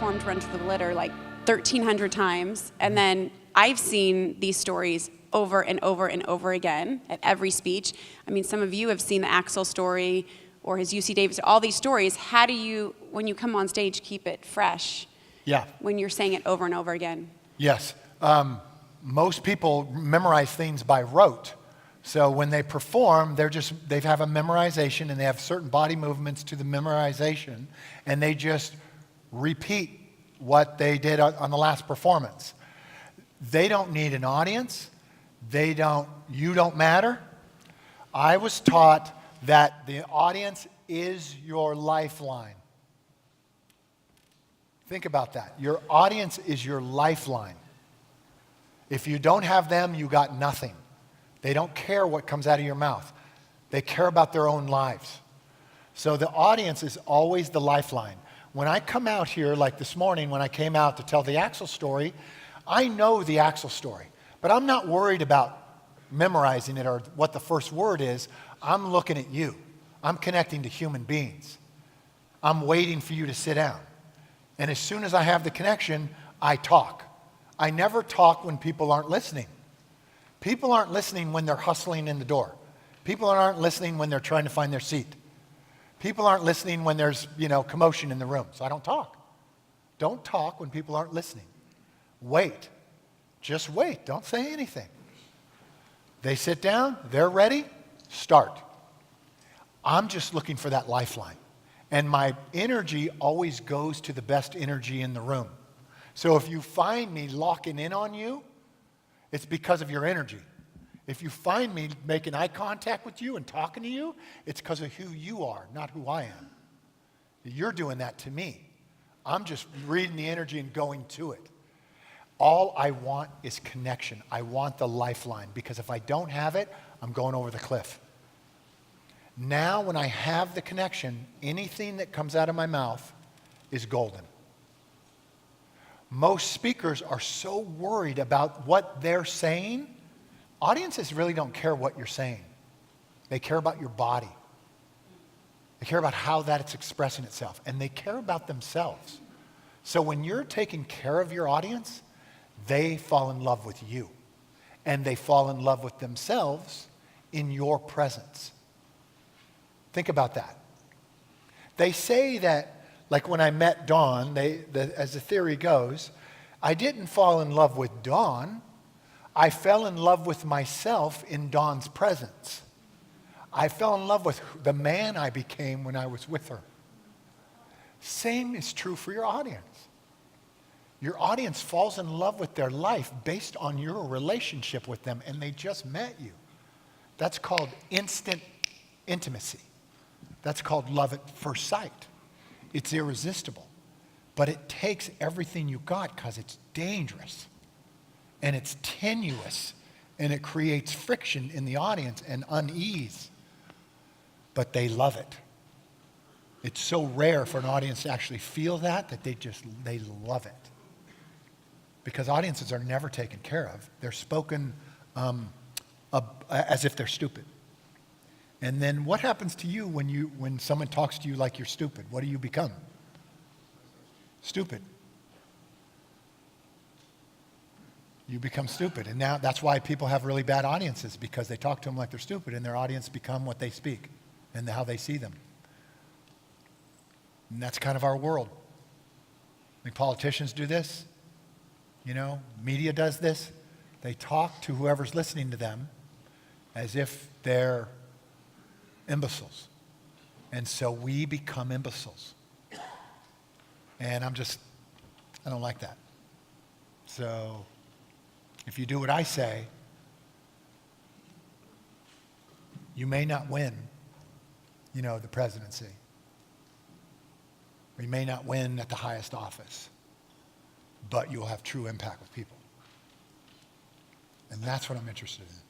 performed Run to the Litter like 1,300 times, and then I've seen these stories over and over and over again at every speech. I mean, some of you have seen the Axel story or his UC Davis, all these stories. How do you, when you come on stage, keep it fresh? Yeah. When you're saying it over and over again? Yes. Most people memorize things by rote. So when they perform, they have a memorization, and they have certain body movements to the memorization, and they just repeat what they did on the last performance. They don't need an audience. You don't matter. I was taught that the audience is your lifeline. Think about that. Your audience is your lifeline. If you don't have them, you got nothing. They don't care what comes out of your mouth. They care about their own lives. So the audience is always the lifeline. When I come out here, like this morning when I came out to tell the Axel story, I know the Axel story, but I'm not worried about memorizing it or what the first word is. I'm looking at you. I'm connecting to human beings. I'm waiting for you to sit down. And as soon as I have the connection, I talk. I never talk when people aren't listening. People aren't listening when they're hustling in the door. People aren't listening when they're trying to find their seat. People aren't listening when there's, commotion in the room. So I don't talk. Don't talk when people aren't listening. Wait. Just wait. Don't say anything. They sit down. They're ready. Start. I'm just looking for that lifeline. And my energy always goes to the best energy in the room. So if you find me locking in on you, it's because of your energy. If you find me making eye contact with you and talking to you, it's because of who you are, not who I am. You're doing that to me. I'm just reading the energy and going to it. All I want is connection. I want the lifeline, because if I don't have it, I'm going over the cliff. Now, when I have the connection, anything that comes out of my mouth is golden. Most speakers are so worried about what they're saying. Audiences really don't care what you're saying. They care about your body. They care about how that's expressing itself. And they care about themselves. So when you're taking care of your audience, they fall in love with you. And they fall in love with themselves in your presence. Think about that. They say that, like when I met Dawn, as the theory goes, I didn't fall in love with Dawn. I fell in love with myself in Dawn's presence. I fell in love with the man I became when I was with her. Same is true for your audience. Your audience falls in love with their life based on your relationship with them, and they just met you. That's called instant intimacy. That's called love at first sight. It's irresistible. But it takes everything you got because it's dangerous. And it's tenuous. And it creates friction in the audience and unease. But they love it. It's so rare for an audience to actually feel that they love it. Because audiences are never taken care of. They're spoken as if they're stupid. And then what happens to you when someone talks to you like you're stupid? What do you become? Stupid. You become stupid. And now that's why people have really bad audiences, because they talk to them like they're stupid, and their audience become what they speak and how they see them. And that's kind of our world. I think politicians do this. Media does this. They talk to whoever's listening to them as if they're imbeciles. And so we become imbeciles. And I don't like that. So if you do what I say, you may not win, the presidency. Or you may not win at the highest office, but you'll have true impact with people. And that's what I'm interested in.